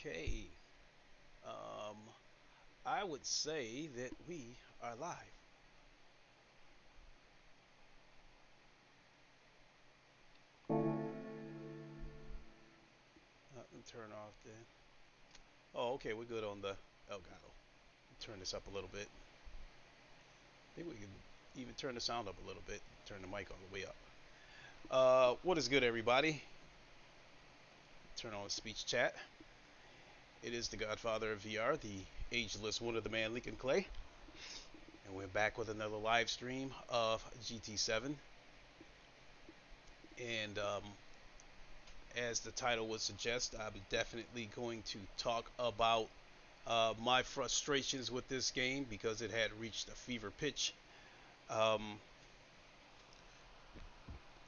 Okay. Um, I would say that we are live. Let me turn off the. Oh, okay. We're good on the Elgato. Turn this up a little bit. Maybe we can even turn the sound up a little bit. Turn the mic all the way up. What is good, everybody? Turn on speech chat. It is the Godfather of VR, the ageless Wonder the Man Lincoln Klay, and we're back with another live stream of GT7. And as the title would suggest, I'm definitely going to talk about my frustrations with this game because it had reached a fever pitch.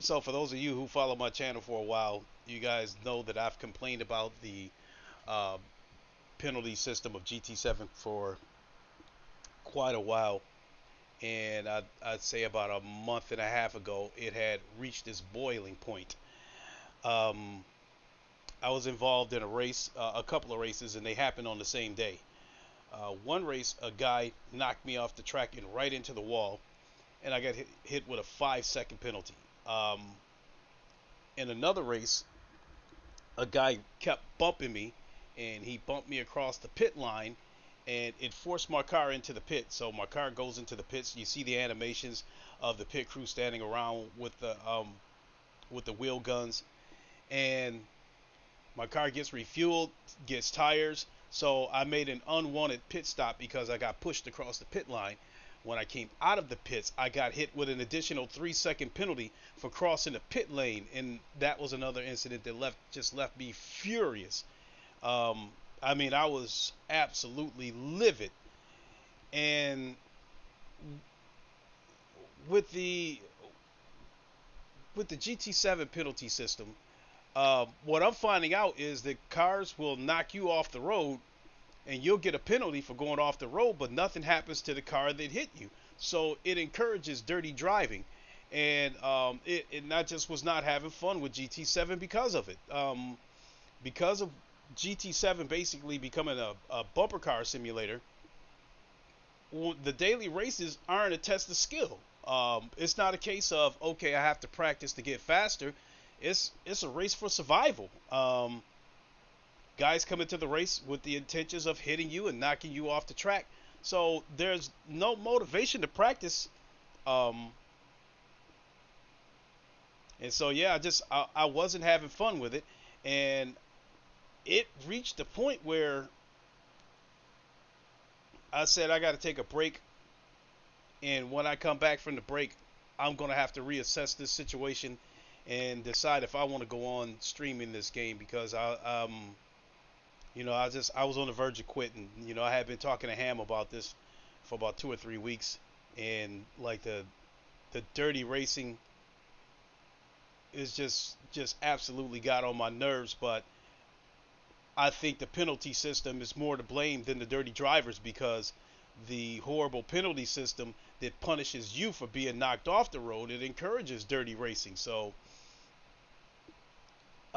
So for those of you who follow my channel for a while, you guys know that I've complained about the uh, penalty system of GT7 for quite a while. And I'd say about a month and a half ago, it had reached this boiling point. Um, I was involved in a race, a couple of races, and they happened on the same day. One race, a guy knocked me off the track and right into the wall, and I got hit with a 5-second penalty. In another race, a guy kept bumping me, and he bumped me across the pit line, and it forced my car into the pit. So my car goes into the pits. You see the animations of the pit crew standing around with the wheel guns, and my car gets refueled, gets tires. So I made an unwanted pit stop because I got pushed across the pit line. When I came out of the pits, I got hit with an additional 3-second penalty for crossing the pit lane, and that was another incident that left me furious. I mean, I was absolutely livid. And with the GT7 penalty system, what I'm finding out is that cars will knock you off the road, and you'll get a penalty for going off the road, but nothing happens to the car that hit you. So it encourages dirty driving, and it not just was not having fun with GT7 because of it. Because of GT7 basically becoming a bumper car simulator, the daily races aren't a test of skill. It's not a case of, okay, I have to practice to get faster. It's a race for survival. Guys come into the race with the intentions of hitting you and knocking you off the track. So there's no motivation to practice. And so yeah, I wasn't having fun with it, and it reached the point where I said I got to take a break. And when I come back from the break, I'm gonna have to reassess this situation and decide if I want to go on streaming this game, because I was on the verge of quitting. I had been talking to Ham about this for about 2 or 3 weeks, and like the dirty racing is just absolutely got on my nerves. But I think the penalty system is more to blame than the dirty drivers, because the horrible penalty system that punishes you for being knocked off the road, it encourages dirty racing. So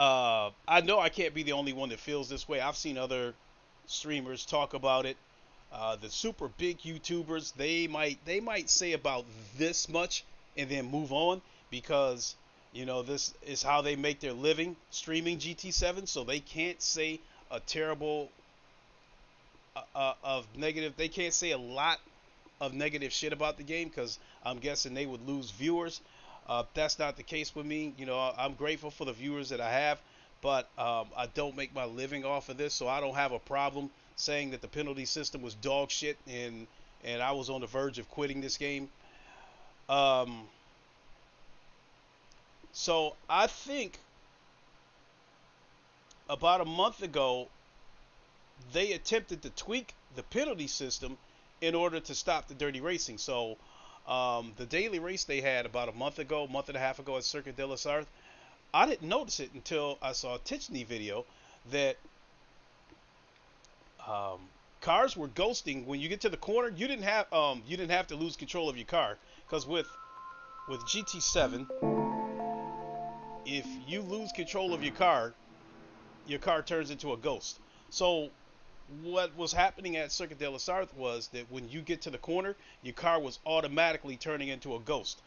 I know I can't be the only one that feels this way. I've seen other streamers talk about it. The super big YouTubers, they might say about this much and then move on, because this is how they make their living, streaming GT7. So they can't say a terrible of negative. They can't say a lot of negative shit about the game, because I'm guessing they would lose viewers. That's not the case with me. I'm grateful for the viewers that I have, but I don't make my living off of this, so I don't have a problem saying that the penalty system was dog shit, and I was on the verge of quitting this game. So I think about a month ago, they attempted to tweak the penalty system in order to stop the dirty racing. So the daily race they had about a month and a half ago at Circuit de la Sarthe, I didn't notice it until I saw a Tichney video that cars were ghosting when you get to the corner. You didn't have to lose control of your car, because with GT7, if you lose control of your car turns into a ghost. So what was happening at Circuit de la Sarthe was that when you get to the corner, your car was automatically turning into a ghost.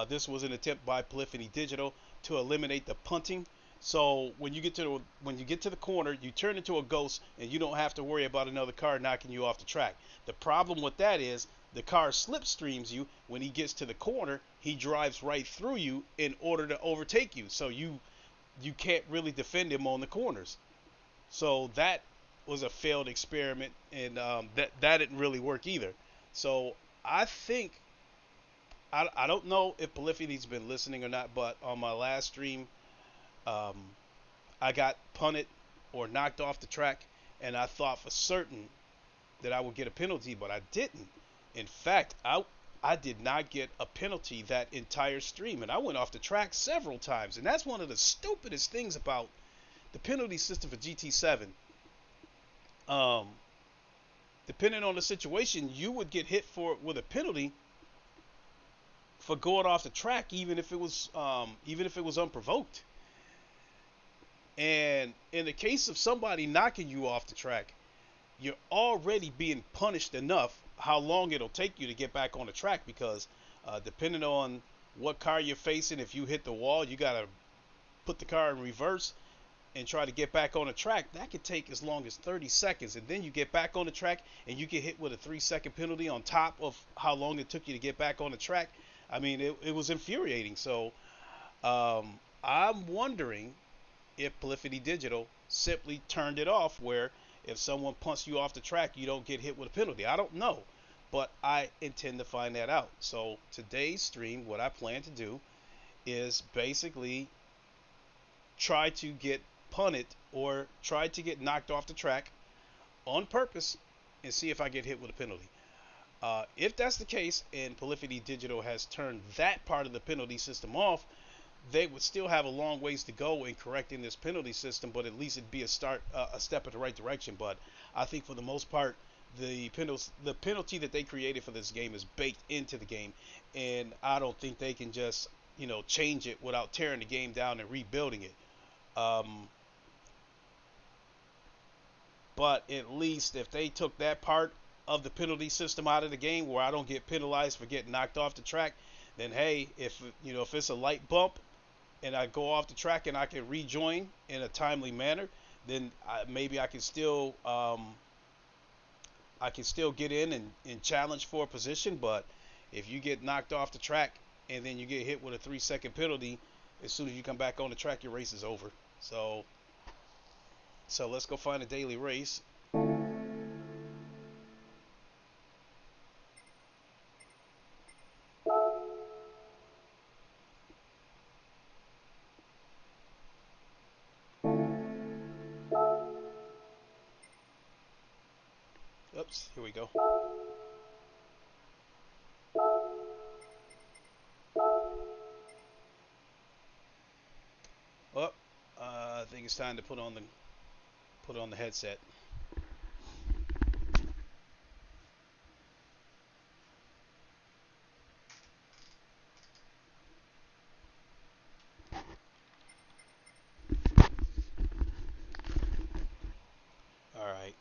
This was an attempt by Polyphony Digital to eliminate the punting. So when you get to the corner, you turn into a ghost, and you don't have to worry about another car knocking you off the track. The problem with that is the car slipstreams you. When he gets to the corner, he drives right through you in order to overtake you. So you can't really defend him on the corners. So that was a failed experiment, and that didn't really work either. So I think I don't know if Polyphony's been listening or not, but on my last stream, um, I got punted or knocked off the track, and I thought for certain that I would get a penalty, but I didn't. In fact, I did not get a penalty that entire stream, and I went off the track several times, and that's one of the stupidest things about the penalty system for GT7. Depending on the situation, you would get hit with a penalty for going off the track, even if it was unprovoked. And in the case of somebody knocking you off the track, you're already being punished enough how long it'll take you to get back on the track, because depending on what car you're facing, if you hit the wall, you gotta put the car in reverse and try to get back on the track. That could take as long as 30 seconds, and then you get back on the track and you get hit with a 3-second penalty on top of how long it took you to get back on the track. I mean, it was infuriating. So I'm wondering if Polyphony Digital simply turned it off, where if someone punts you off the track, you don't get hit with a penalty. I don't know, but I intend to find that out. So today's stream, what I plan to do is basically try to get punted or try to get knocked off the track on purpose and see if I get hit with a penalty. If that's the case and Polyphony Digital has turned that part of the penalty system off, they would still have a long ways to go in correcting this penalty system, but at least it'd be a step in the right direction. But I think for the most part, the penalty that they created for this game is baked into the game, and I don't think they can just change it without tearing the game down and rebuilding it. But at least if they took that part of the penalty system out of the game, where I don't get penalized for getting knocked off the track, then hey, if it's a light bump and I go off the track and I can rejoin in a timely manner, then maybe I can still get in and challenge for a position. But if you get knocked off the track and then you get hit with a 3-second penalty, as soon as you come back on the track, your race is over. So let's go find a daily race. Oops, here we go. Well, I think it's time to put on the headset. All right.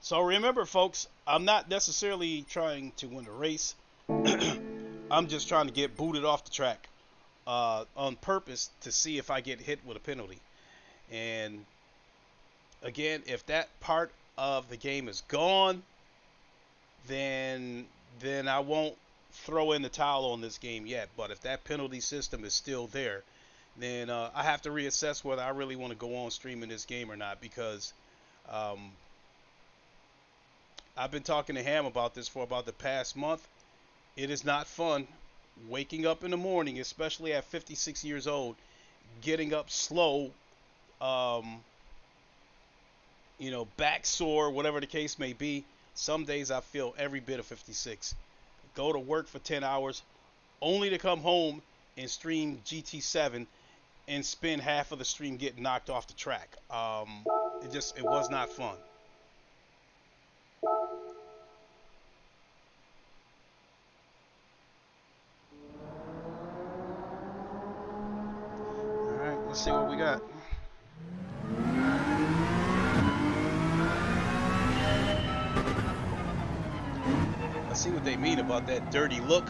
So remember, folks, I'm not necessarily trying to win the race. I'm just trying to get booted off the track on purpose to see if I get hit with a penalty. And again, if that part of the game is gone, then I won't throw in the towel on this game yet. But if that penalty system is still there, then I have to reassess whether I really want to go on streaming this game or not, because I've been talking to Ham about this for about the past month. It is not fun waking up in the morning, especially at 56 years old, getting up slow, back sore, whatever the case may be. Some days I feel every bit of 56. Go to work for 10 hours, only to come home and stream GT7 and spend half of the stream getting knocked off the track. It was not fun. All right, let's see what we got. see what they mean about that dirty look.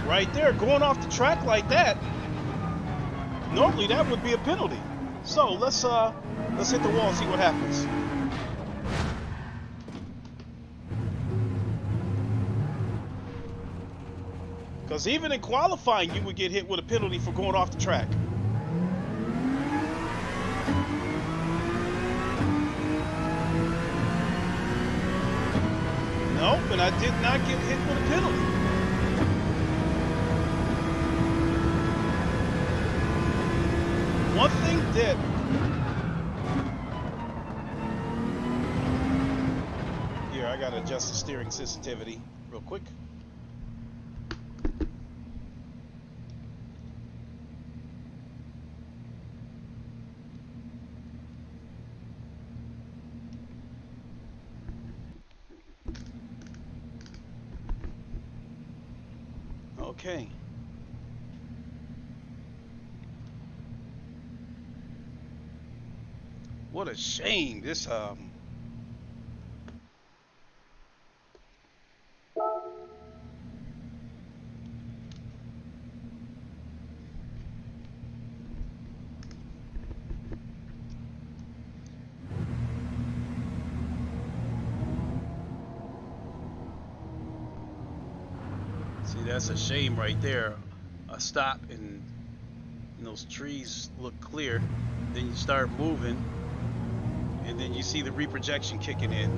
Right there, going off the track like that, normally that would be a penalty. So let's hit the wall and see what happens. Because even in qualifying, you would get hit with a penalty for going off the track. Nope, and I did not get hit with a penalty. One thing that here, I gotta adjust the steering sensitivity real quick. Okay. What a shame this see, that's a shame right there. A stop and those trees look clear, then you start moving, and then you see the reprojection kicking in.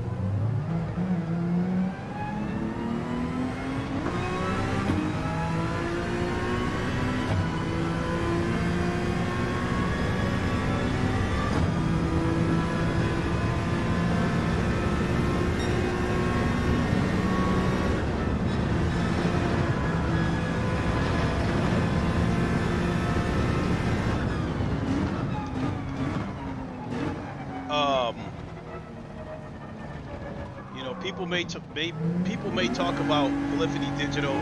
People may talk about Polyphony Digital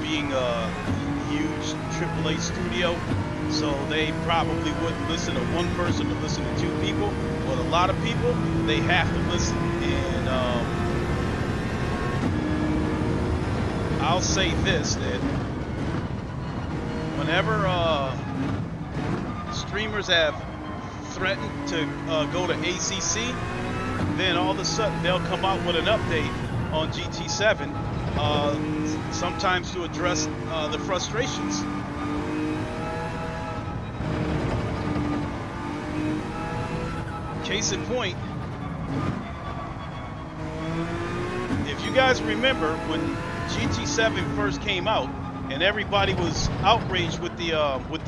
being a huge AAA studio, so they probably wouldn't listen to one person or listen to two people. But a lot of people, they have to listen. And I'll say this, that whenever streamers have threatened to go to ACC, then all of a sudden they'll come out with an update on GT7, sometimes to address the frustrations. Case in point, if you guys remember when GT7 first came out and everybody was outraged with the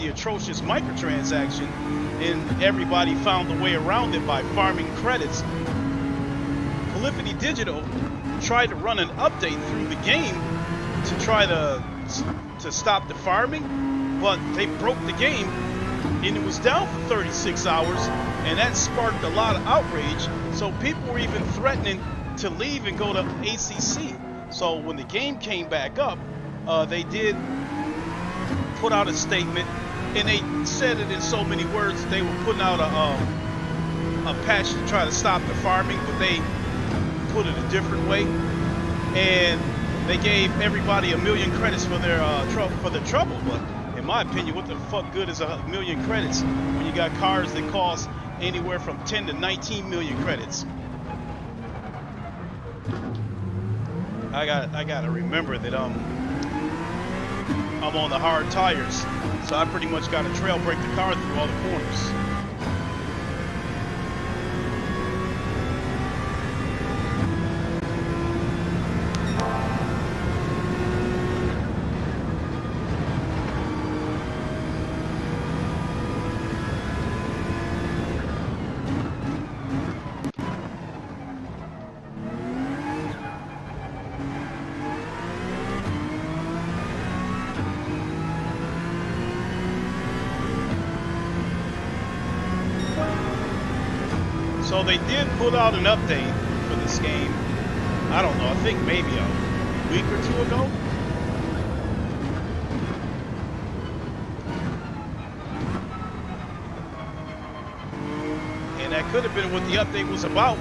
atrocious microtransaction, and everybody found a way around it by farming credits, Polyphony Digital tried to run an update through the game to try to stop the farming, but they broke the game and it was down for 36 hours, and that sparked a lot of outrage. So people were even threatening to leave and go to ACC. So when the game came back up, they did put out a statement, and they said it in so many words. They were putting out a patch to try to stop the farming, but they put it a different way, and they gave everybody 1,000,000 credits for their trouble. But in my opinion, what the fuck good is 1,000,000 credits when you got cars that cost anywhere from 10 to 19 million credits? I gotta remember that I'm on the hard tires, so I pretty much got to trail brake the car through all the corners. So they did put out an update for this game. I don't know, I think maybe a week or two ago. And that could have been what the update was about,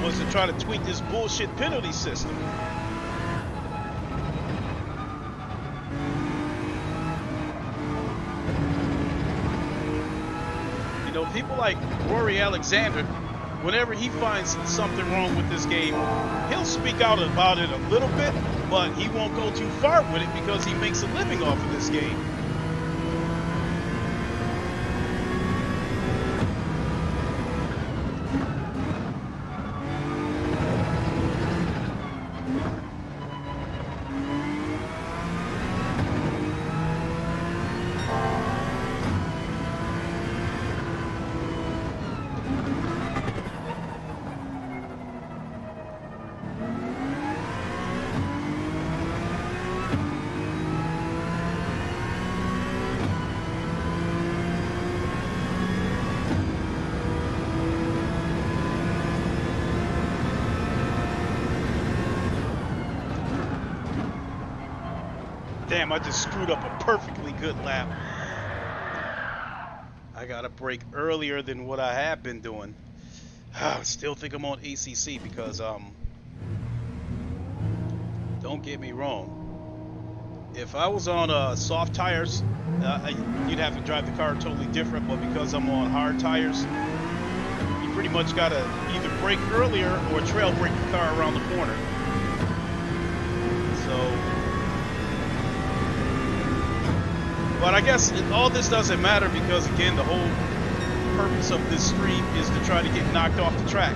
was to try to tweak this bullshit penalty system. You know, people like Rory Alexander, whenever he finds something wrong with this game, he'll speak out about it a little bit, but he won't go too far with it because he makes a living off of this game. Damn, I just screwed up a perfectly good lap. I gotta brake earlier than what I have been doing. I still think I'm on ACC because, don't get me wrong. If I was on soft tires, you'd have to drive the car totally different, but because I'm on hard tires, you pretty much gotta either brake earlier or trail brake the car around the corner. So, but I guess all this doesn't matter because, again, the whole purpose of this stream is to try to get knocked off the track.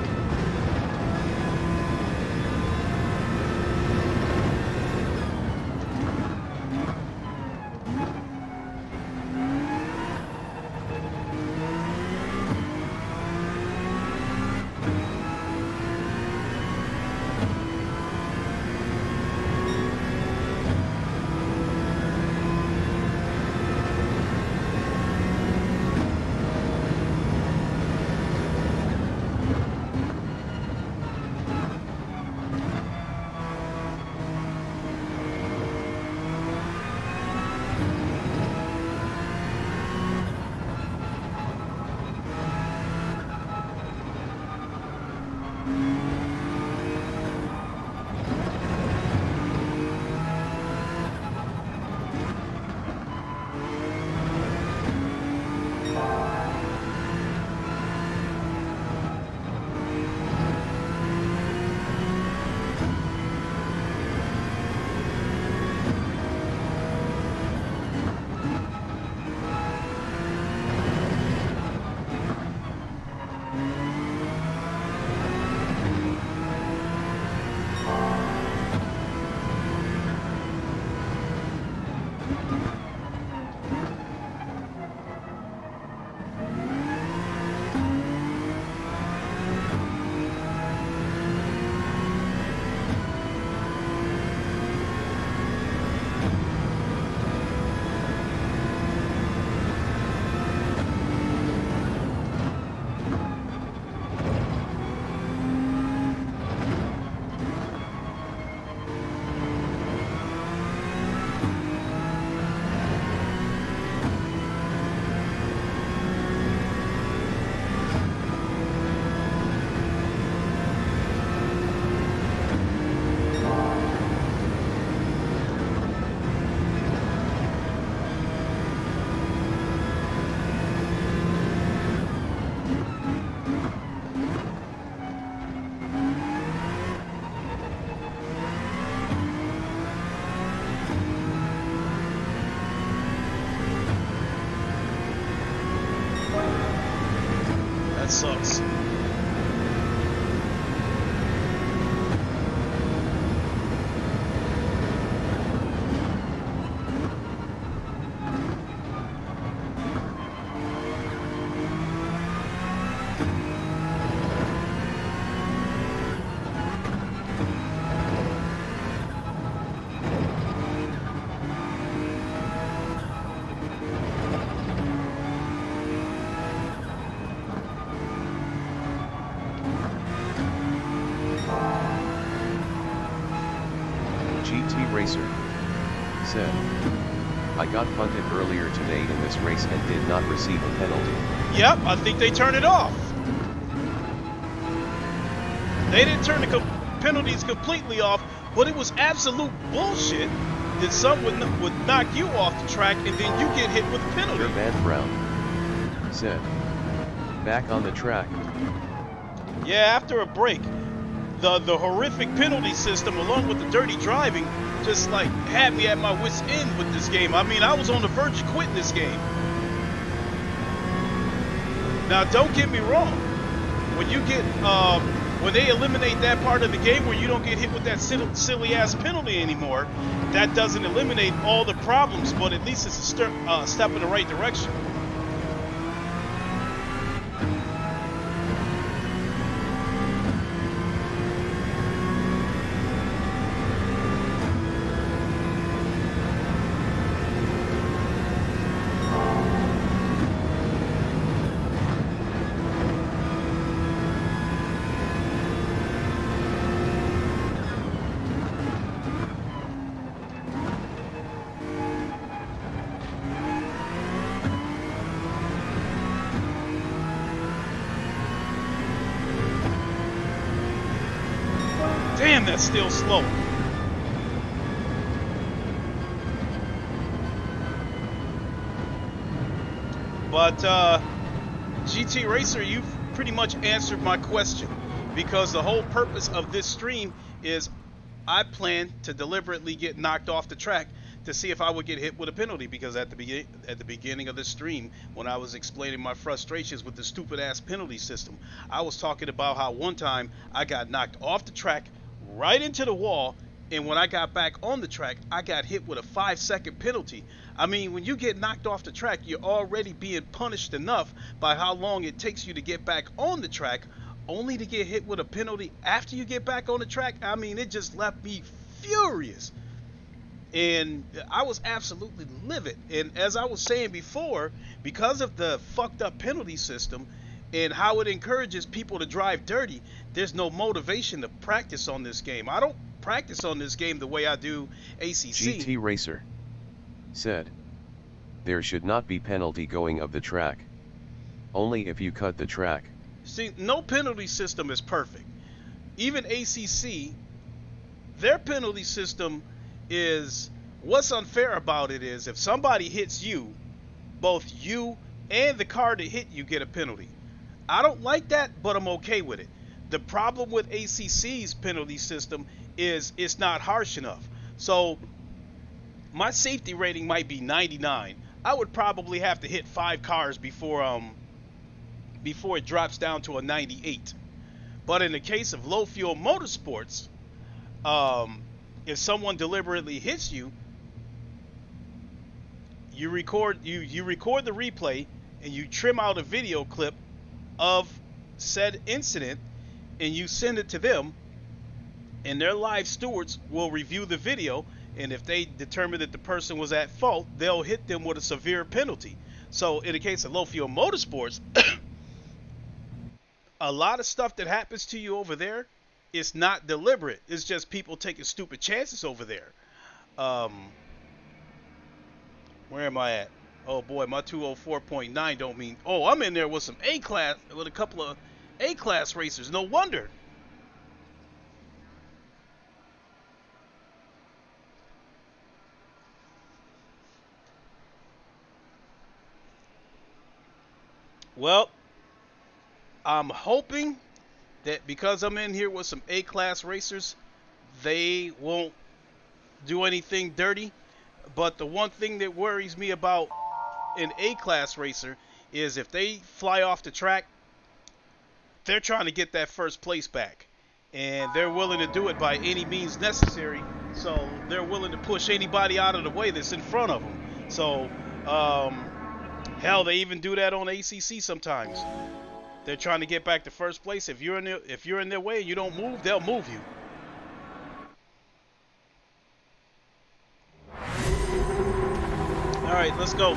that sucks. GT Racer said, I got punted earlier today in this race and did not receive a penalty. Yep, I think they turned it off. They didn't turn the penalties completely off, but it was absolute bullshit that some would knock you off the track and then you get hit with a penalty. Van Brown said, back on the track. Yeah, after a break, the horrific penalty system along with the dirty driving just like had me at my wit's end with this game. I mean, I was on the verge of quitting this game. Now, don't get me wrong. When you get when they eliminate that part of the game where you don't get hit with that silly ass penalty anymore, that doesn't eliminate all the problems, but at least it's a step in the right direction. Damn, that's still slow. But GT Racer, you've pretty much answered my question, because the whole purpose of this stream is I plan to deliberately get knocked off the track to see if I would get hit with a penalty, because at the beginning of this stream, when I was explaining my frustrations with the stupid ass penalty system, I was talking about how one time I got knocked off the track right into the wall, and when I got back on the track, I got hit with a 5-second penalty. I mean, when you get knocked off the track, you're already being punished enough by how long it takes you to get back on the track, only to get hit with a penalty after you get back on the track. I mean, it just left me furious. And I was absolutely livid. And as I was saying before, because of the fucked up penalty system and how it encourages people to drive dirty, there's no motivation to practice on this game. I don't practice on this game the way I do ACC. GT Racer said, there should not be penalty going of the track. Only if you cut the track. See, no penalty system is perfect. Even ACC, their penalty system is, what's unfair about it is if somebody hits you, both you and the car that hit you get a penalty. I don't like that, but I'm okay with it. The problem with ACC's penalty system is it's not harsh enough. So my safety rating might be 99. I would probably have to hit 5 cars before it drops down to a 98. But in the case of low fuel motorsports, if someone deliberately hits you, you record the replay and you trim out a video clip of said incident and you send it to them, and their live stewards will review the video, and if they determine that the person was at fault, they'll hit them with a severe penalty. So in the case of low fuel motorsports, a lot of stuff that happens to you over there, it's not deliberate. It's just people taking stupid chances over there. Where am I at? Oh boy, my 204.9 don't mean. Oh, I'm in there with some A-class, with a couple of A-class racers. No wonder. Well, I'm hoping that because I'm in here with some A-class racers, they won't do anything dirty. But the one thing that worries me about an A-class racer is if they fly off the track they're trying to get that first place back, and they're willing to do it by any means necessary. So they're willing to push anybody out of the way that's in front of them. So hell, they even do that on ACC sometimes. They're trying to get back to first place. If you're in their way and you don't move, they'll move you. All right, let's go.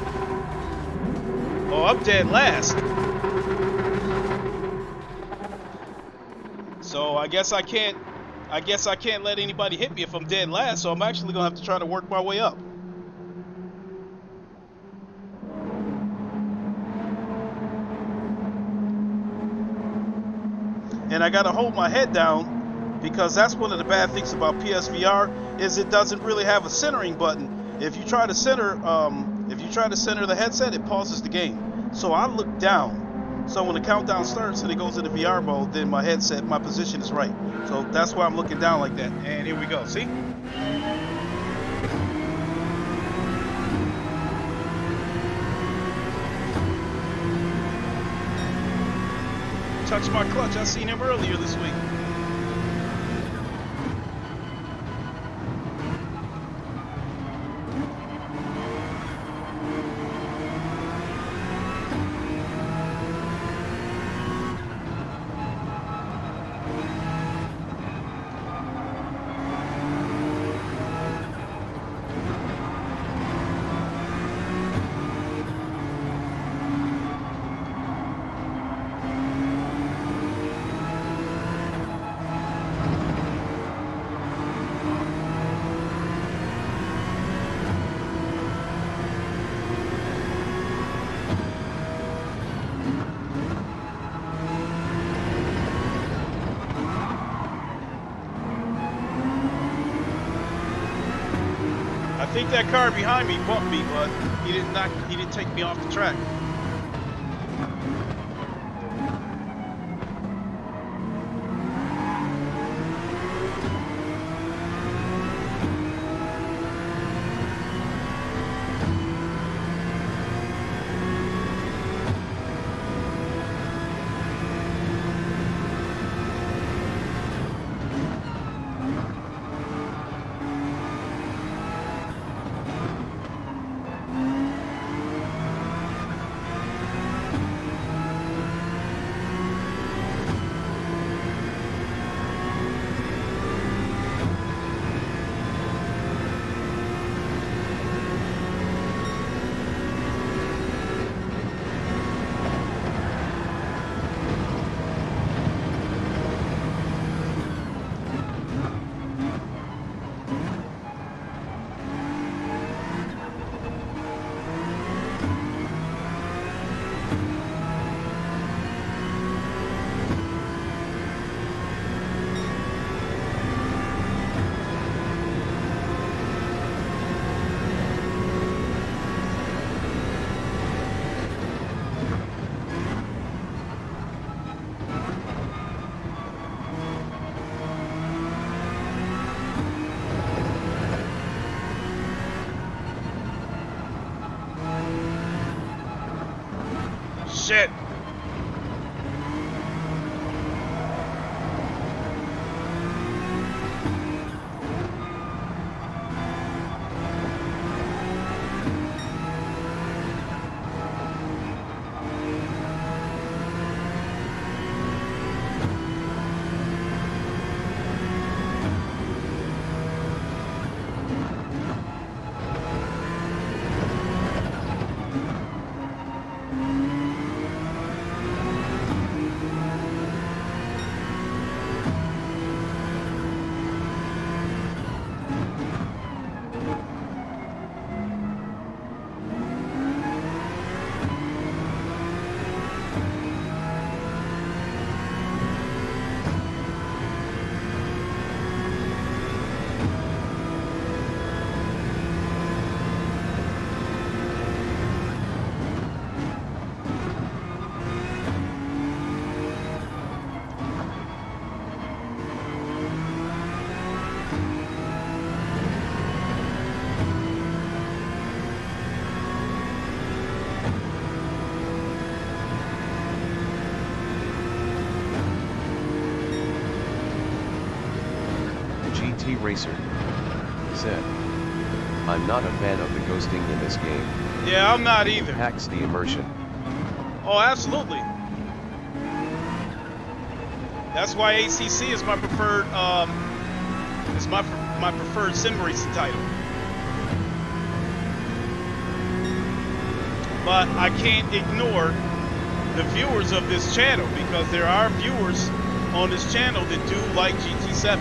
Oh, I'm dead last. So I guess I can't let anybody hit me if I'm dead last. So I'm actually gonna have to try to work my way up. And I gotta hold my head down, because that's one of the bad things about PSVR is it doesn't really have a centering button. If you try to center the headset, it pauses the game. So I look down. So when the countdown starts and it goes into VR mode, then my position is right. So that's why I'm looking down like that. And here we go. See? Touch my clutch. I seen him earlier this week. I think that car behind me bumped me, but he didn't take me off the track. Shit. GT Racer said, I'm not a fan of the ghosting in this game. Yeah, I'm not either. Hacks the immersion. Oh, absolutely. That's why ACC is my preferred my preferred sim racing title. But I can't ignore the viewers of this channel, because there are viewers on this channel that do like GT7.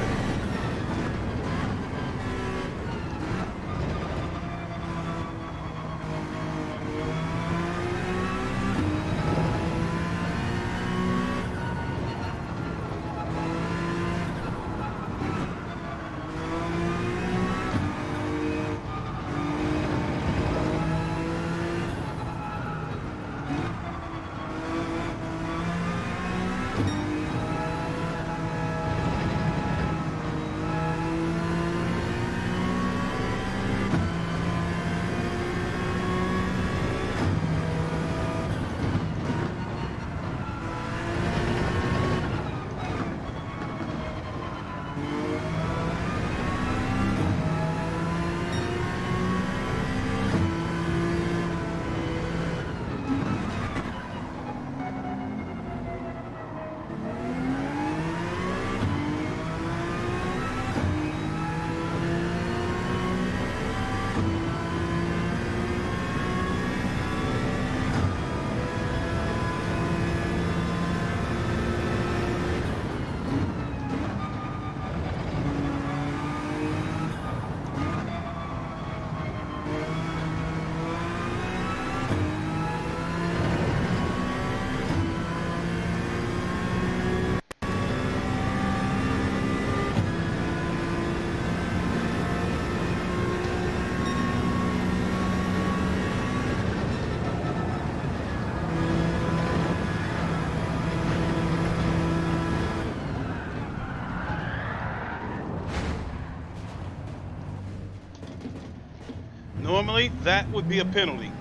Normally, that would be a penalty.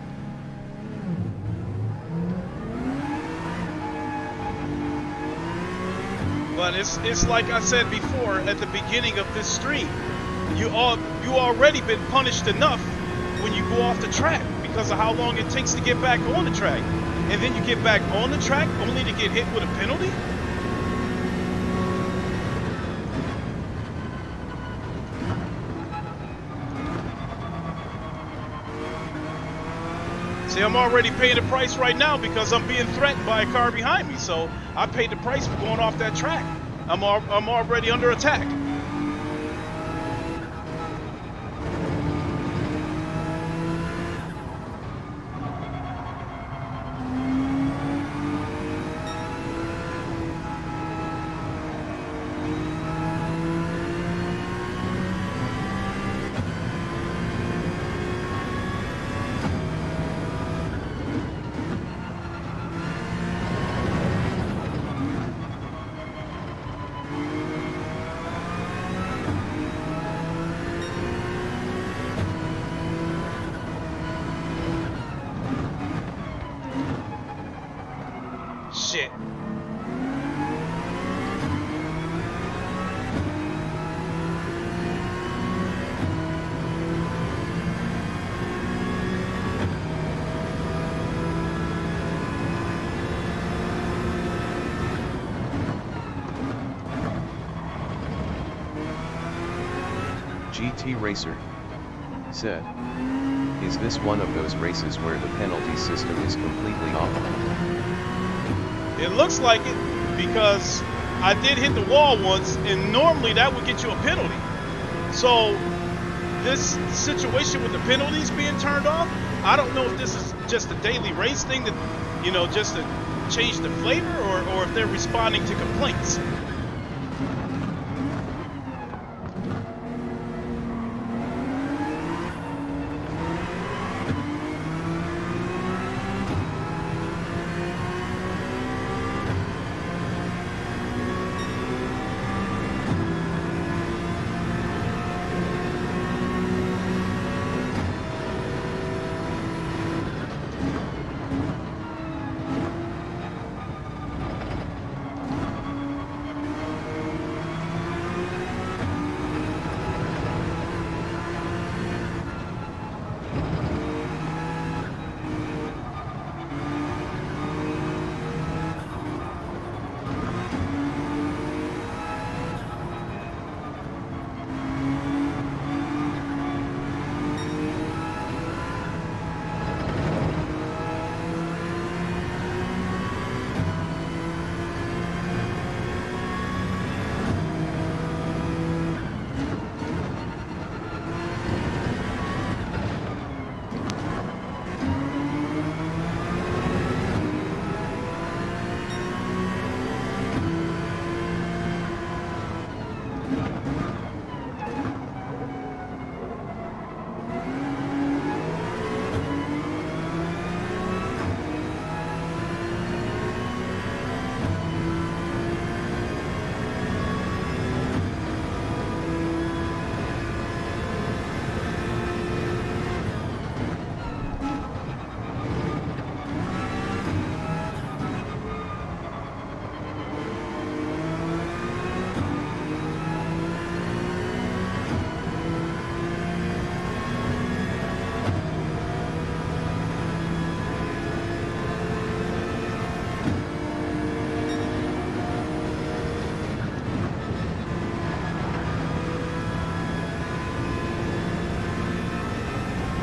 But it's like I said before at the beginning of this stream. You already been punished enough when you go off the track because of how long it takes to get back on the track. And then you get back on the track only to get hit with a penalty? See, I'm already paying the price right now because I'm being threatened by a car behind me. So I paid the price for going off that track. I'm already under attack. Shit. GT Racer said, is this one of those races where the penalty system is completely off? It looks like it because I did hit the wall once, and normally that would get you a penalty. So this situation with the penalties being turned off, I don't know if this is just a daily race thing that, you know, just to change the flavor, or if they're responding to complaints.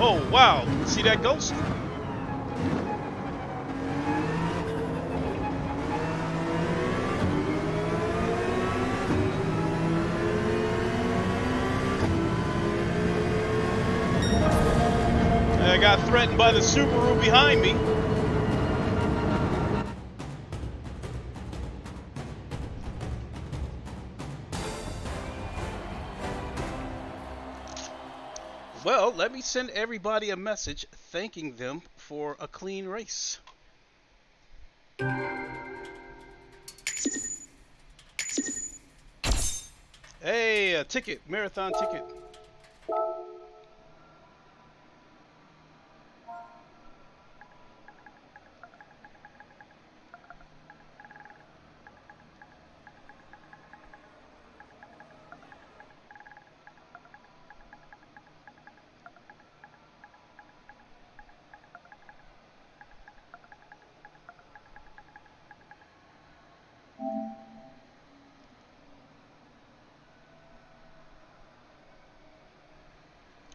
Oh, wow. See that ghost? I got threatened by the Subaru behind me. Well, let me send everybody a message thanking them for a clean race. Hey, a ticket, marathon ticket.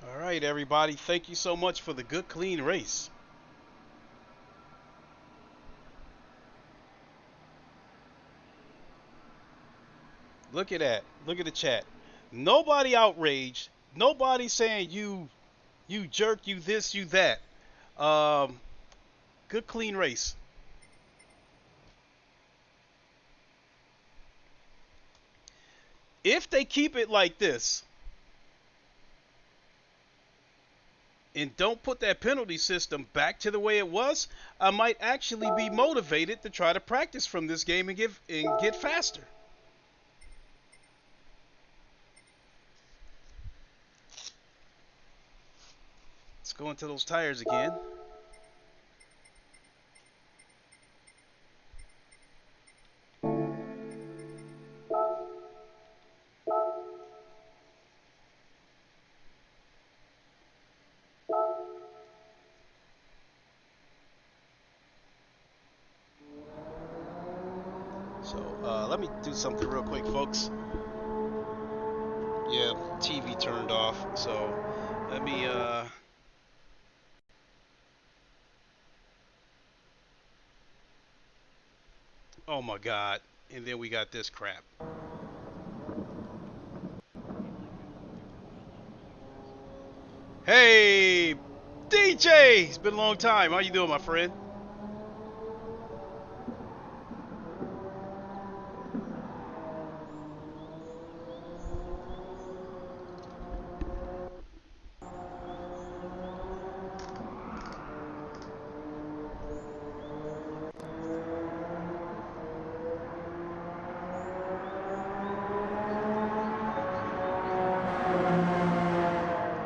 All right, everybody, thank you so much for the good, clean race. Look at that. Look at the chat. Nobody outraged. Nobody saying you jerk, you this, you that. Good, clean race. If they keep it like this and don't put that penalty system back to the way it was, I might actually be motivated to try to practice from this game and get faster. Let's go into those tires again. Let me do something real quick, folks. Yeah, TV turned off, so let me oh my god, and then we got this crap. Hey, DJ! It's been a long time. How you doing, my friend?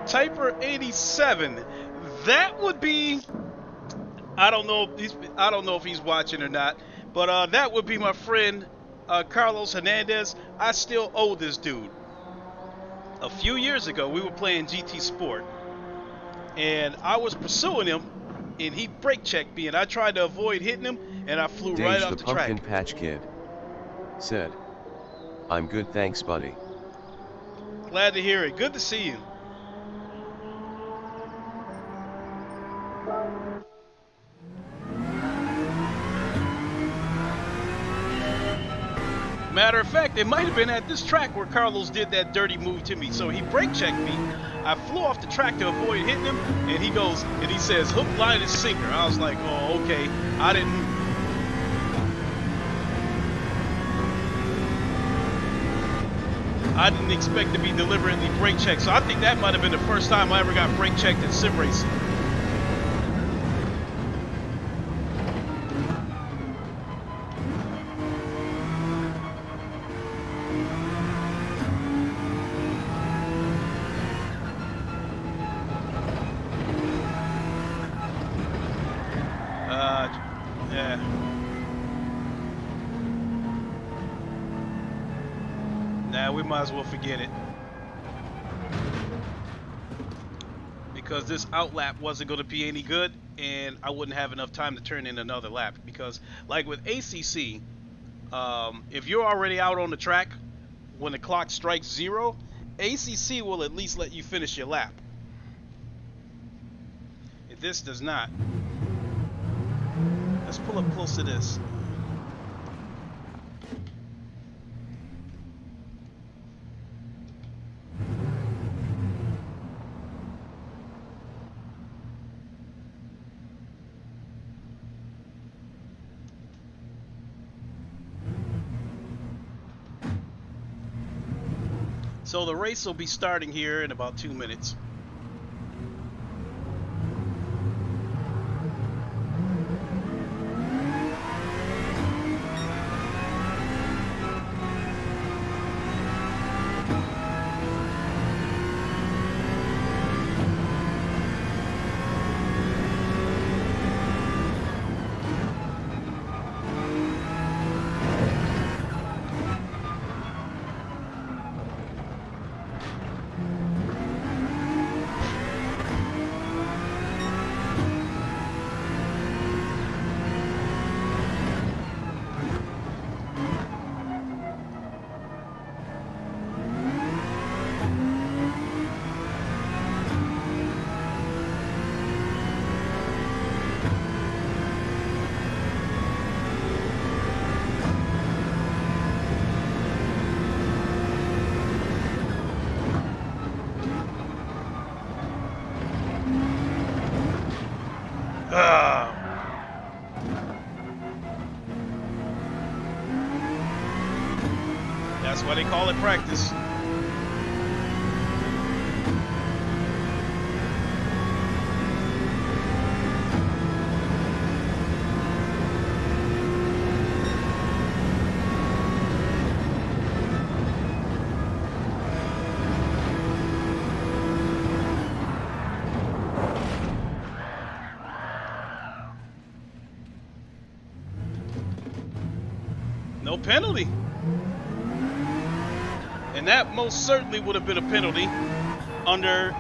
Typer 87. That would be. I don't know if he's watching or not, but that would be my friend Carlos Hernandez. I still owe this dude. A few years ago, we were playing GT Sport, and I was pursuing him, and he brake checked me, and I tried to avoid hitting him, and I flew right off the track. Pumpkin Patch Kid said, "I'm good, thanks, buddy." Glad to hear it. Good to see you. Matter of fact, it might have been at this track where Carlos did that dirty move to me. So he brake checked me. I flew off the track to avoid hitting him, and he goes and he says, "Hook, line, and sinker." I was like, "Oh, okay." I didn't expect to be deliberately brake checked. So I think that might have been the first time I ever got brake checked in sim racing. Yeah. Nah, we might as well forget it. Because this outlap wasn't going to be any good, and I wouldn't have enough time to turn in another lap. Because, like with ACC, if you're already out on the track, when the clock strikes 0, ACC will at least let you finish your lap. This does not. Let's pull up close to this. So the race will be starting here in about 2 minutes. That's why they call it practice. No penalty. And that most certainly would have been a penalty under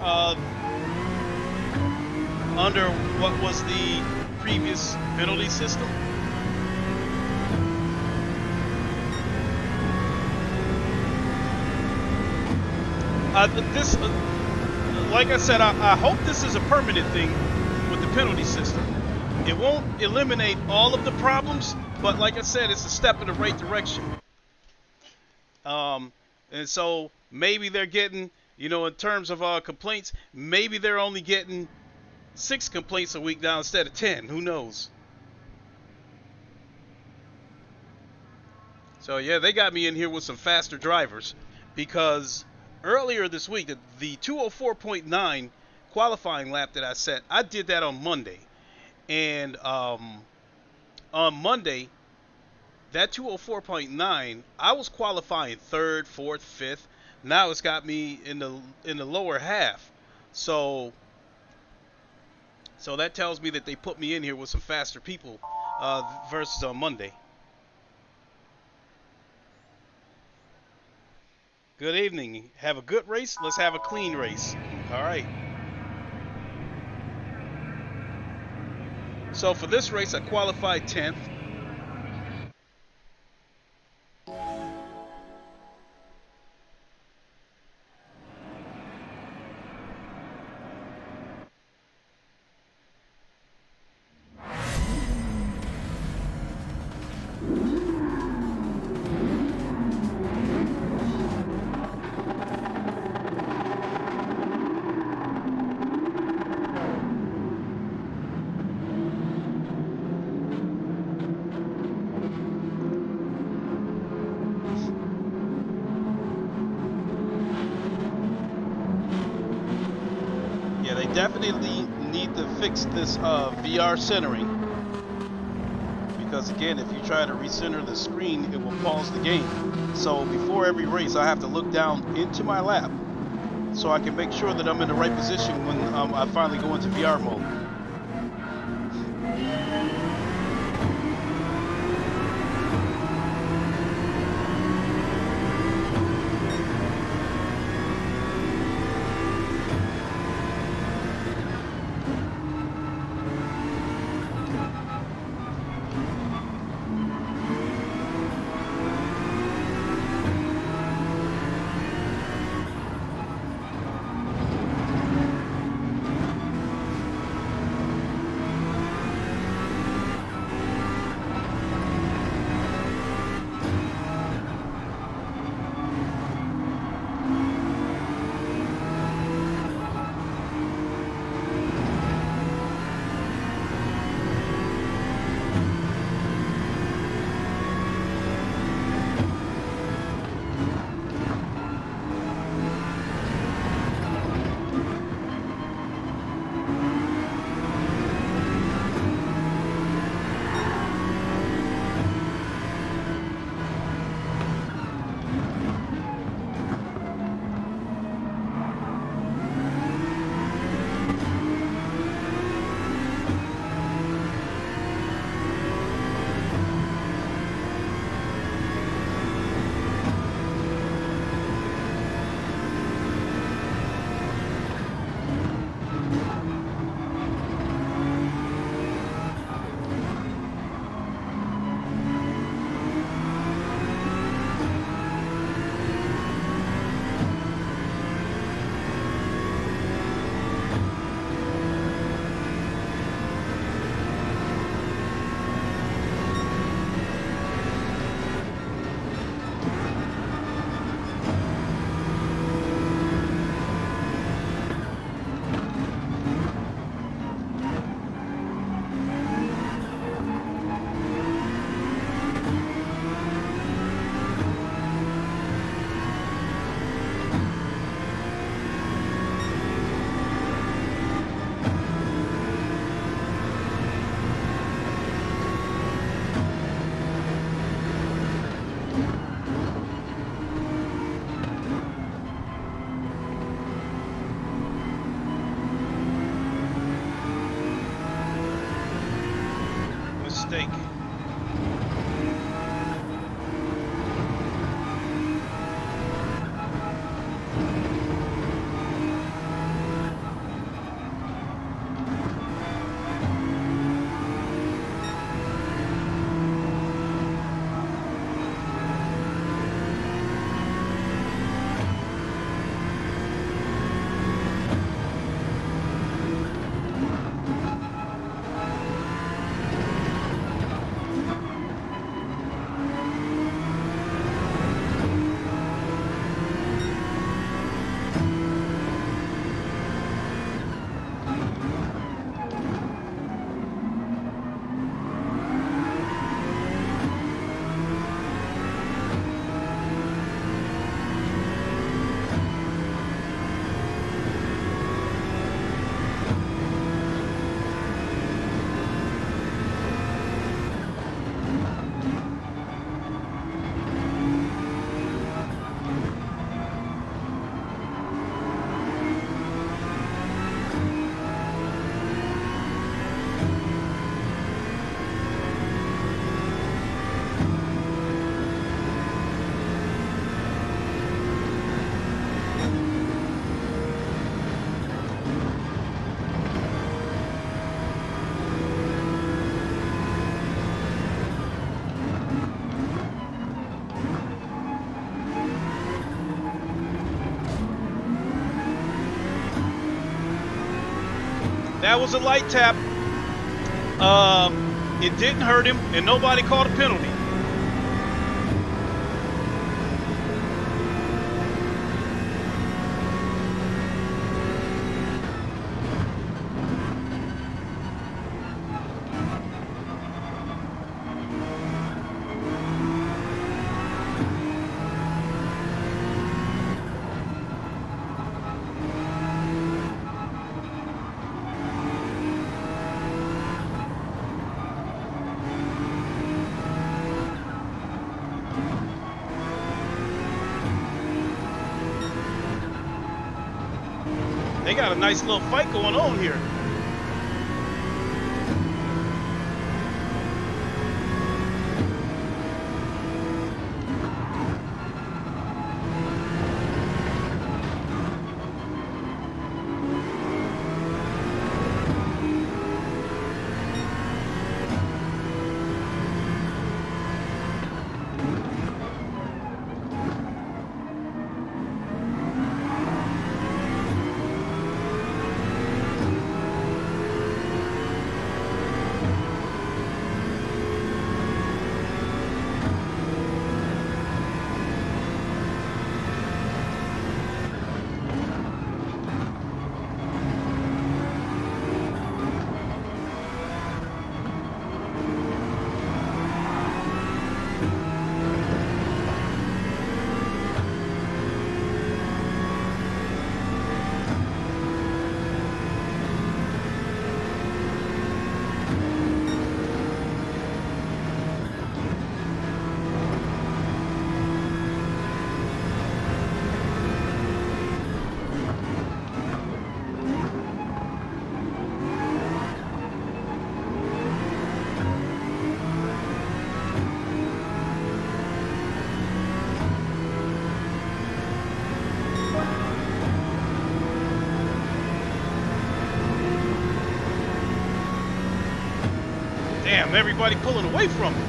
what was the previous penalty system. Like I said, I hope this is a permanent thing with the penalty system. It won't eliminate all of the problems, but like I said, it's a step in the right direction. And so maybe they're getting, you know, in terms of complaints, maybe they're only getting 6 complaints a week now instead of 10. Who knows? So yeah, they got me in here with some faster drivers, because earlier this week, the 204.9 qualifying lap that I set, I did that on Monday. And on Monday, that 204.9, I was qualifying 3rd, 4th, 5th. Now it's got me in the lower half. So that tells me that they put me in here with some faster people versus on Monday. Good evening. Have a good race. Let's have a clean race. All right. So for this race, I qualified 10th. Definitely need to fix this VR centering, because again, if you try to recenter the screen, it will pause the game. So before every race, I have to look down into my lap so I can make sure that I'm in the right position when I finally go into VR mode. That was a light tap. It didn't hurt him, and nobody called a penalty. They got a nice little fight going on here. Damn, everybody pulling away from it.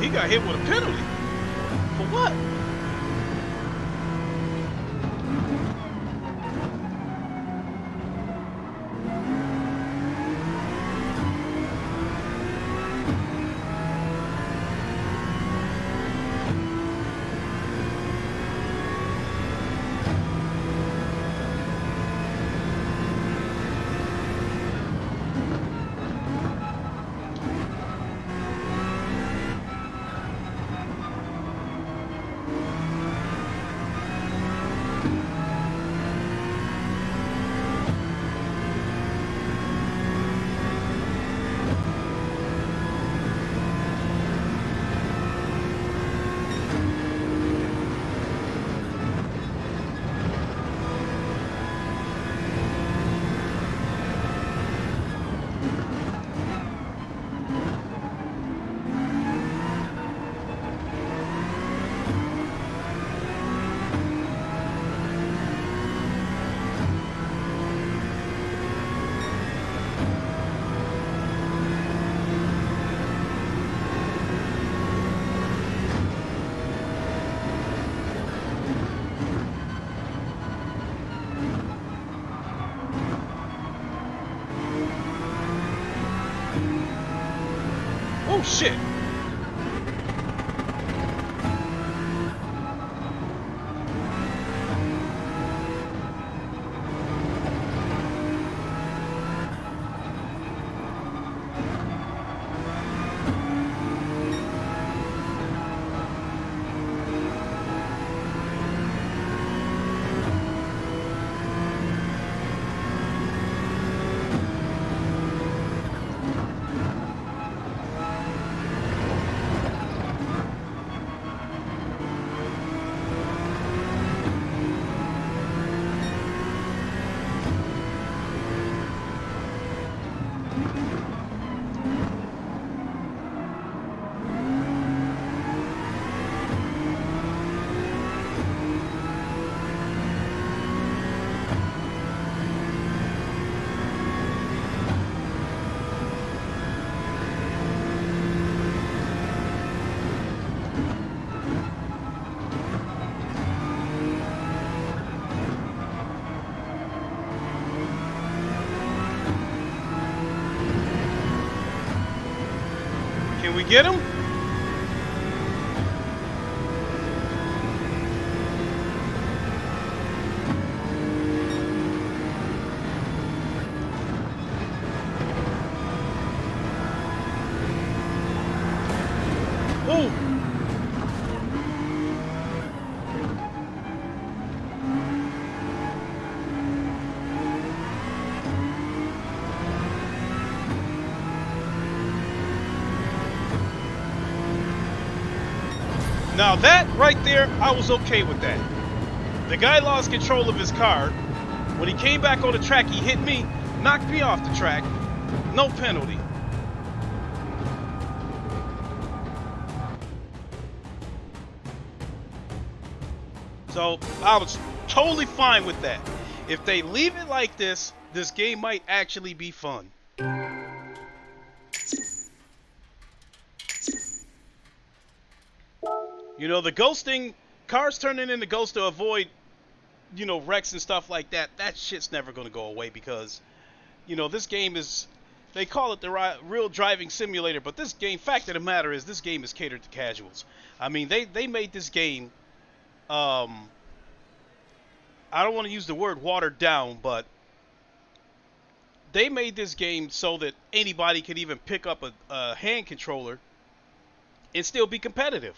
He got hit with a penalty. For what? Oh shit. Can we get him? Oh! Now that right there, I was okay with that. The guy lost control of his car. When he came back on the track, he hit me, knocked me off the track. No penalty. So I was totally fine with that. If they leave it like this, this game might actually be fun. You know, the ghosting, cars turning into ghosts to avoid, you know, wrecks and stuff like that, that shit's never going to go away because, you know, this game is, they call it the real driving simulator, but this game, fact of the matter is, this game is catered to casuals. I mean, they made this game, I don't want to use the word watered down, but they made this game so that anybody could even pick up a hand controller and still be competitive.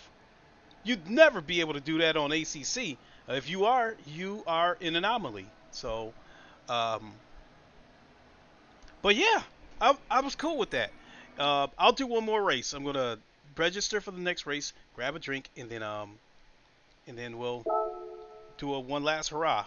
You'd never be able to do that on ACC. If you are an anomaly. So, but yeah, I was cool with that. I'll do one more race. I'm gonna register for the next race, grab a drink, and then we'll do one last hurrah.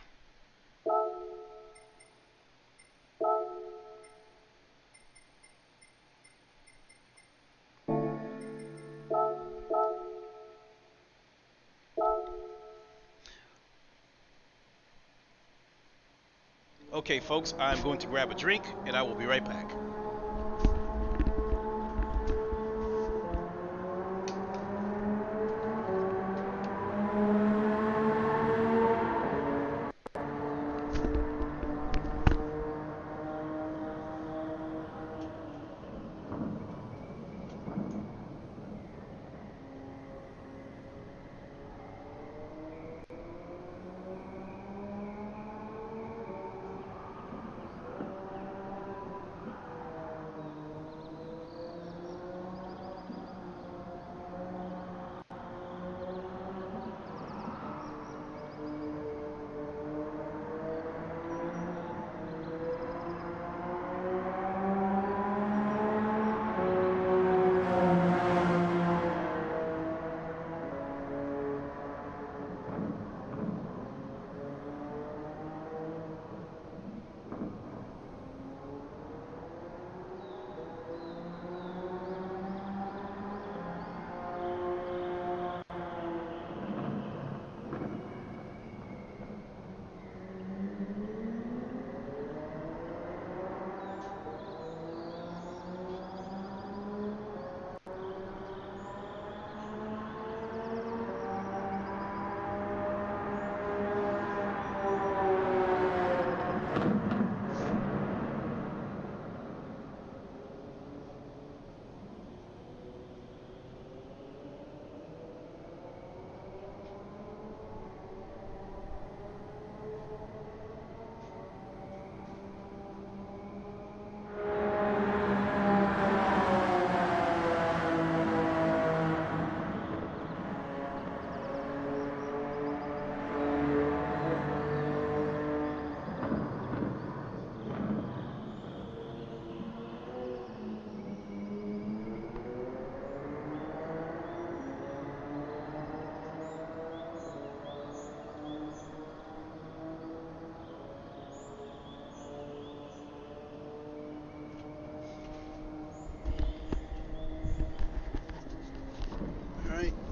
Okay, folks, I'm going to grab a drink, and I will be right back.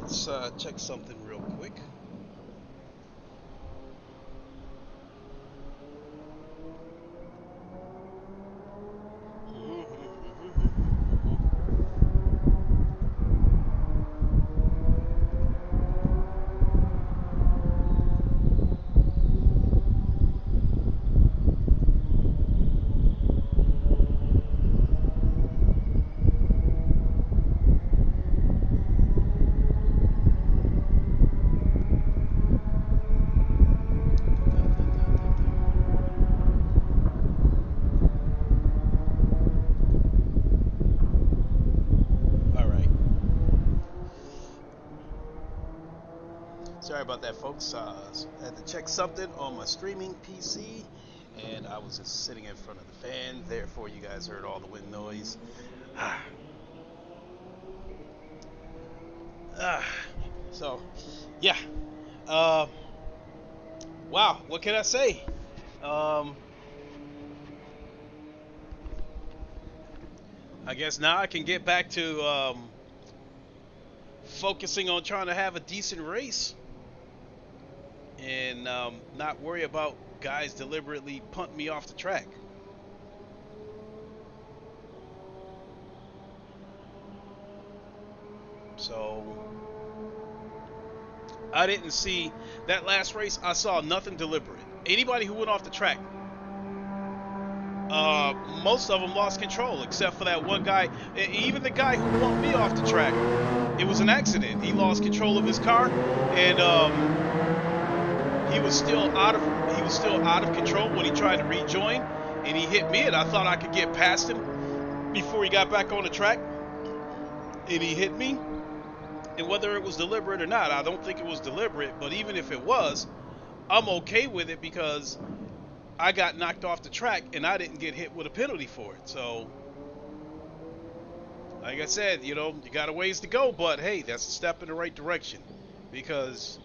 Let's check something real quick. about that, folks. I had to check something on my streaming PC, and I was just sitting in front of the fan. Therefore, you guys heard all the wind noise. So, yeah. Wow, what can I say? I guess now I can get back to focusing on trying to have a decent race and not worry about guys deliberately punting me off the track. So I didn't see that last race. I saw nothing deliberate. Anybody who went off the track, most of them lost control except for that one guy. Even the guy who bumped me off the track, it was an accident. He lost control of his car, and he was still out of control when he tried to rejoin, and he hit me, and I thought I could get past him before he got back on the track, and he hit me. And whether it was deliberate or not, I don't think it was deliberate, but even if it was, I'm okay with it because I got knocked off the track and I didn't get hit with a penalty for it. So, like I said, you know, you got a ways to go, but hey, that's a step in the right direction, because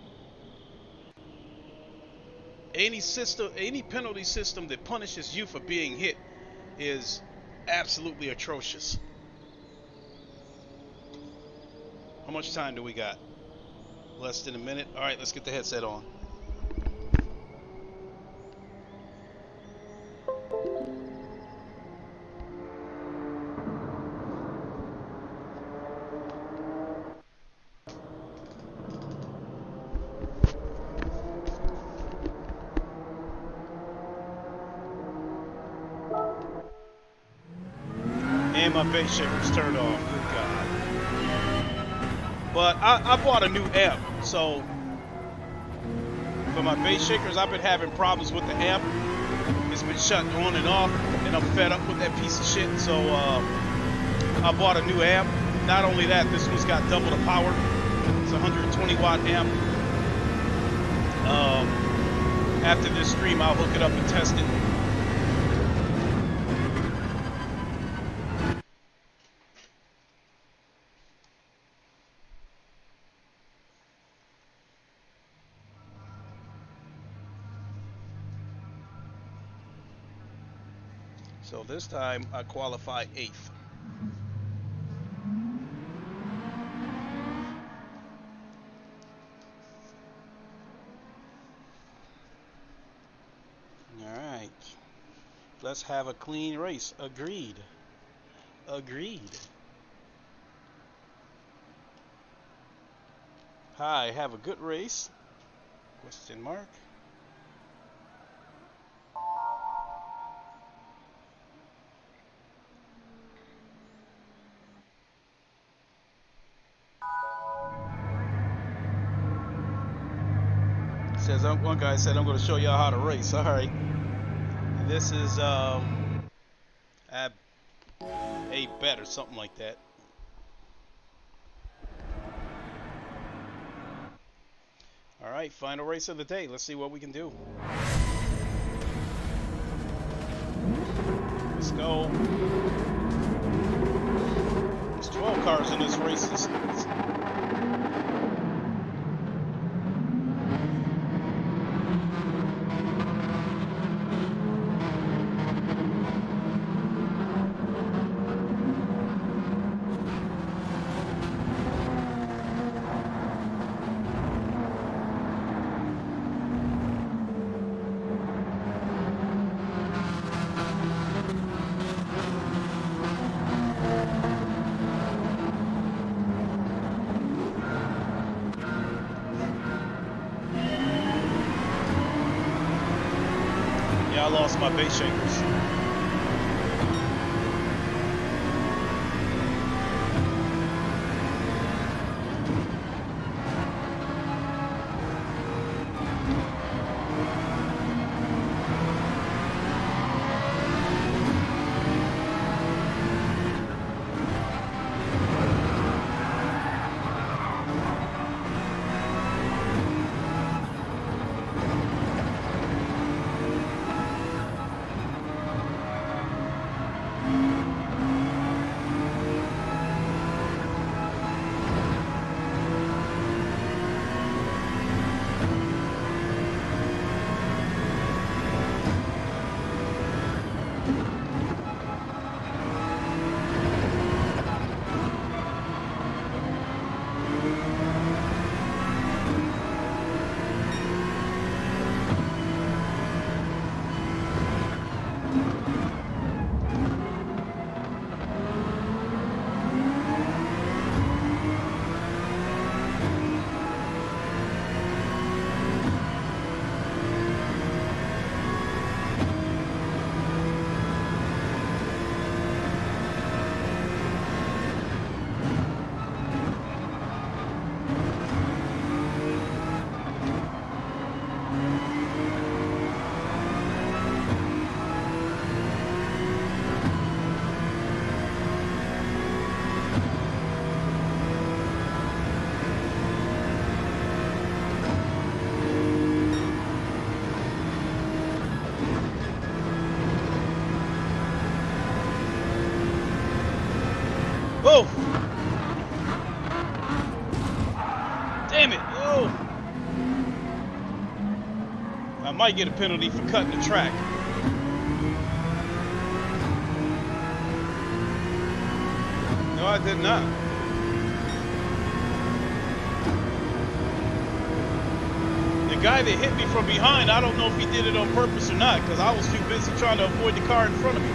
any penalty system that punishes you for being hit is absolutely atrocious. How much time do we got? Less than a minute. All right, let's get the headset on. And my bass shaker's turned off. Good God. But I bought a new amp, so for my bass shakers, I've been having problems with the amp. It's been shutting on and off, and I'm fed up with that piece of shit. So I bought a new amp. Not only that, this one's got double the power. It's a 120 watt amp. After this stream, I'll hook it up and test it. So this time I qualify 8th. Alright. Let's have a clean race. Agreed. Agreed. Hi, have a good race. Question mark. Says one guy said I'm going to show y'all how to race. All right, this is a bet or something like that. All right, final race of the day. Let's see what we can do. Let's go. There's 12 cars in this race. I lost my bass shakers. Oh! Damn it! Oh! I might get a penalty for cutting the track. No, I did not. The guy that hit me from behind, I don't know if he did it on purpose or not, because I was too busy trying to avoid the car in front of me.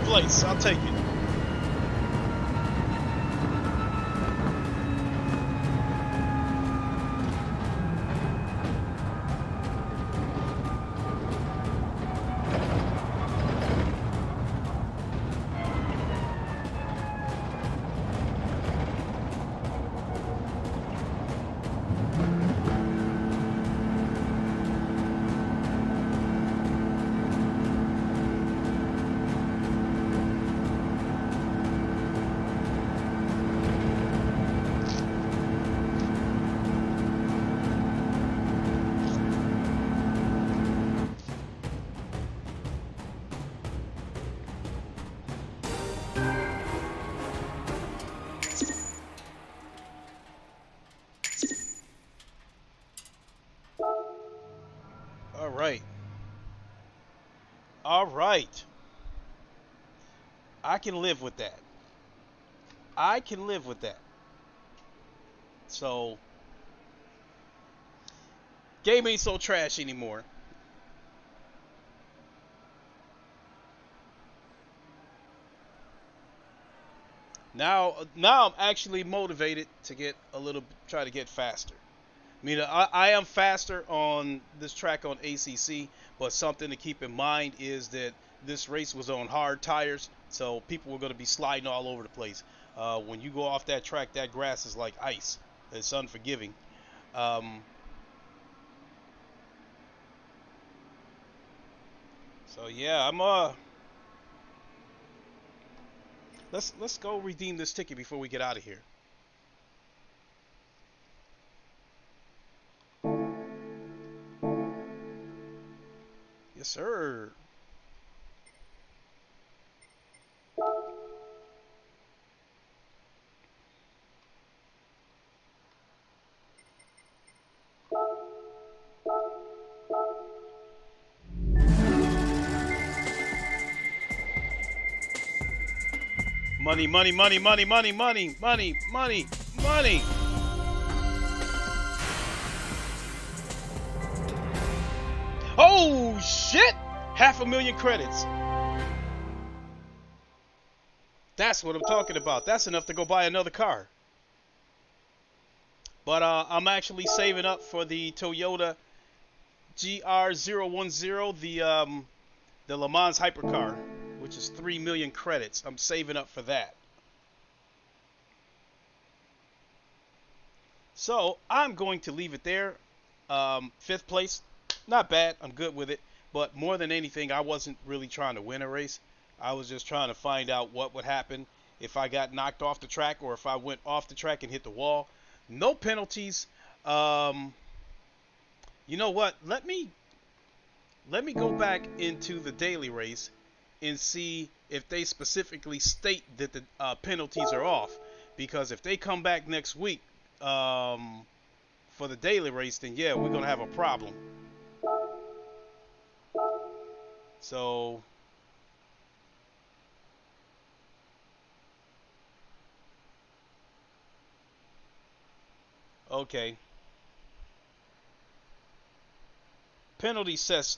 place. I'll take it. All right. All right. I can live with that. I can live with that. So, game ain't so trash anymore. Now I'm actually motivated to get a little, try to get faster. I mean, I am faster on this track on ACC, but something to keep in mind is that this race was on hard tires, so people were going to be sliding all over the place. When you go off that track, that grass is like ice. It's unforgiving. So yeah, let's go redeem this ticket before we get out of here. Yes, sir. Money, money, money, money, money, money, money, money, money. Oh, shit! 500,000 credits. That's what I'm talking about. That's enough to go buy another car. But I'm actually saving up for the Toyota GR010, the Le Mans hypercar, which is 3 million credits. I'm saving up for that. So I'm going to leave it there. 5th place, not bad. I'm good with it. But more than anything, I wasn't really trying to win a race. I was just trying to find out what would happen if I got knocked off the track or if I went off the track and hit the wall. No penalties. You know what? Let me go back into the daily race and see if they specifically state that the penalties are off. Because if they come back next week for the daily race, then yeah, we're gonna have a problem. So okay. Penalty sets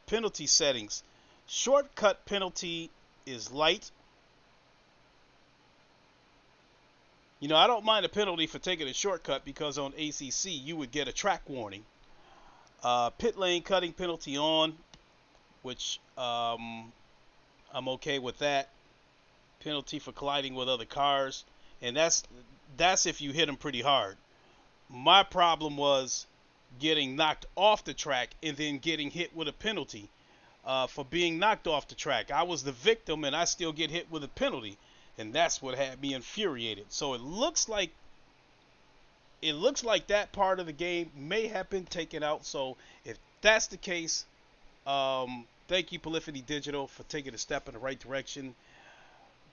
penalty settings. Shortcut penalty is light. You know, I don't mind a penalty for taking a shortcut because on ACC you would get a track warning. Pit lane cutting penalty on, which I'm okay with that. Penalty for colliding with other cars, and that's if you hit them pretty hard. My problem was getting knocked off the track and then getting hit with a penalty for being knocked off the track. I was the victim and I still get hit with a penalty, and that's what had me infuriated. So it looks like that part of the game may have been taken out. So if that's the case, thank you Polyphony Digital for taking a step in the right direction.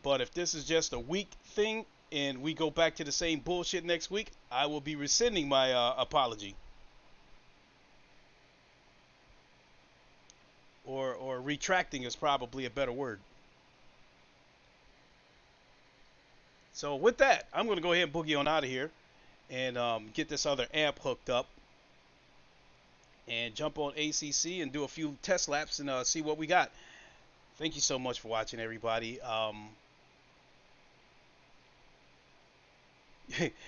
But if this is just a week thing and we go back to the same bullshit next week, I will be rescinding my apology. Or retracting is probably a better word. So with that, I'm going to go ahead and boogie on out of here and get this other amp hooked up and jump on ACC and do a few test laps and see what we got. thank you so much for watching, everybody.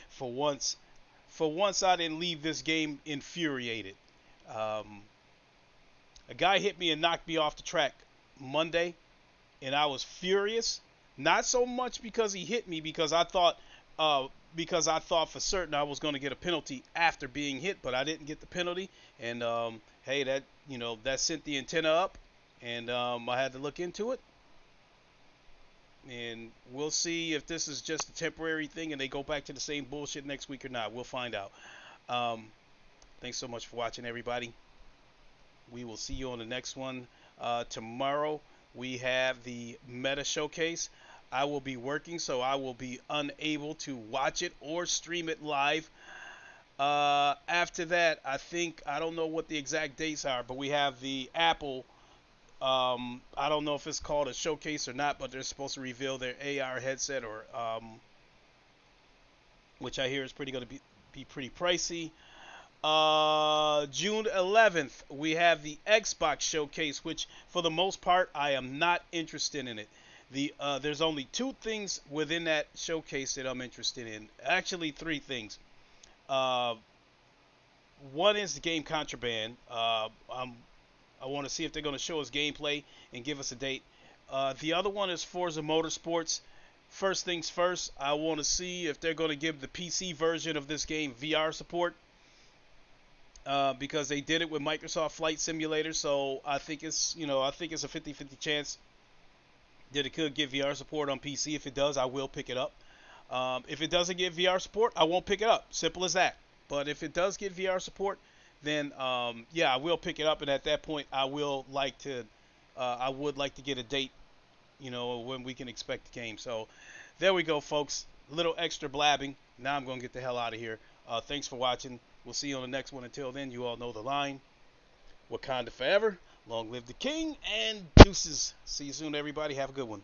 For once, I didn't leave this game infuriated. Um, a guy hit me and knocked me off the track Monday, and I was furious. Not so much because he hit me, because I thought for certain I was going to get a penalty after being hit, but I didn't get the penalty. And hey, that sent the antenna up, and I had to look into it. And we'll see if this is just a temporary thing and they go back to the same bullshit next week or not. We'll find out. Um, thanks so much for watching, everybody. We will see you on the next one. Tomorrow we have the Meta Showcase. I will be working, so I will be unable to watch it or stream it live. After that, I don't know what the exact dates are, but we have the Apple. I don't know if it's called a showcase or not, but they're supposed to reveal their AR headset, or which I hear is going to be pretty pricey. June 11th, we have the Xbox showcase, which for the most part I am not interested in it. There's only two things within that showcase that I'm interested in. Actually, three things. One is the game Contraband. I want to see if they're going to show us gameplay and give us a date. The other one is Forza Motorsports. First things first, I want to see if they're going to give the PC version of this game VR support. Because they did it with Microsoft Flight Simulator, so I think it's a 50-50 chance that it could get VR support on PC. If it does, I will pick it up. If it doesn't get VR support, I won't pick it up. Simple as that. But if it does get VR support, then yeah, I will pick it up, and at that point, I would like to get a date, when we can expect the game. So there we go, folks. A little extra blabbing. Now I'm gonna get the hell out of here. Thanks for watching. We'll see you on the next one. Until then, you all know the line. Wakanda forever. Long live the king, and deuces. See you soon, everybody. Have a good one.